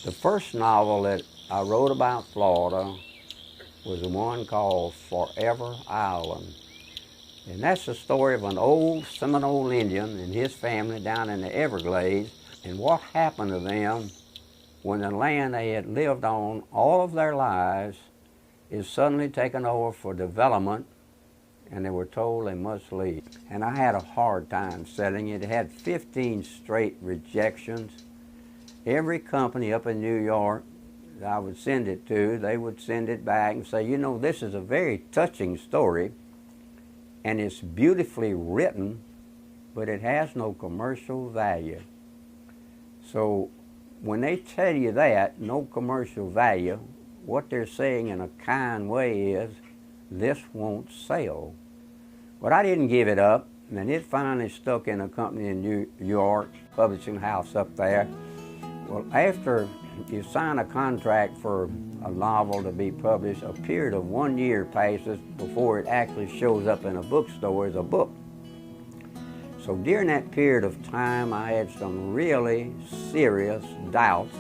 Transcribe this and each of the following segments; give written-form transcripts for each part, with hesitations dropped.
The first novel that I wrote about Florida was the one called Forever Island. And that's the story of an old Seminole Indian and his family down in the Everglades and what happened to them when the land they had lived on all of their lives is suddenly taken over for development and they were told they must leave. And I had a hard time selling it. It had 15 straight rejections. Every company up in New York that I would send it to, they would send it back and say, you know, this is a very touching story and it's beautifully written, but it has no commercial value. So when they tell you that, no commercial value, what they're saying in a kind way is, this won't sell. But I didn't give it up, and it finally stuck in a company in New York, publishing house up there. Well, after you sign a contract for a novel to be published, a period of 1 year passes before it actually shows up in a bookstore as a book. So during that period of time, I had some really serious doubts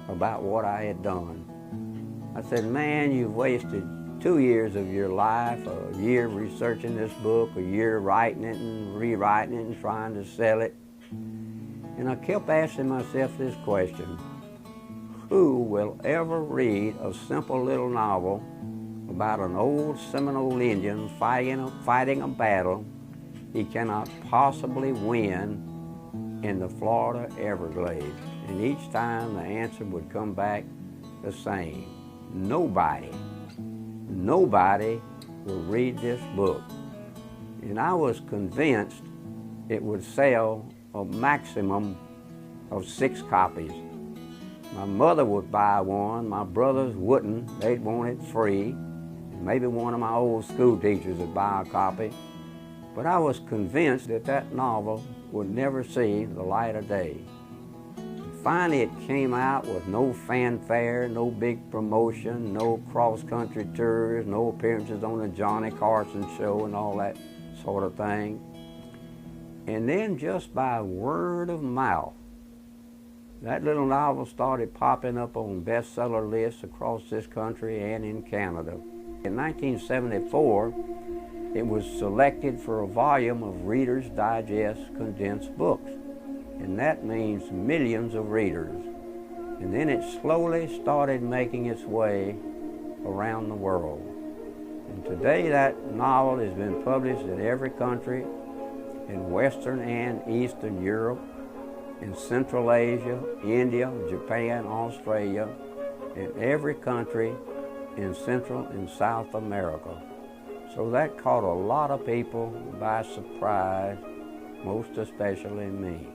about what I had done. I said, man, you've wasted 2 years of your life, a year researching this book, a year writing it and rewriting it and trying to sell it. And I kept asking myself this question: who will ever read a simple little novel about an old Seminole Indian fighting a battle he cannot possibly win in the Florida Everglades? And each time the answer would come back the same: nobody will read this book. And I was convinced it would sell a maximum of 6 copies. My mother would buy one, my brothers wouldn't, they'd want it free. And maybe one of my old school teachers would buy a copy. But I was convinced that that novel would never see the light of day. Finally, it came out with no fanfare, no big promotion, no cross-country tours, no appearances on the Johnny Carson show and all that sort of thing. And then just by word of mouth, that little novel started popping up on bestseller lists across this country and in Canada. In 1974, it was selected for a volume of Reader's Digest condensed books. And that means millions of readers. And then it slowly started making its way around the world. And today that novel has been published in every country in Western and Eastern Europe, in Central Asia, India, Japan, Australia, in every country in Central and South America. So that caught a lot of people by surprise, most especially me.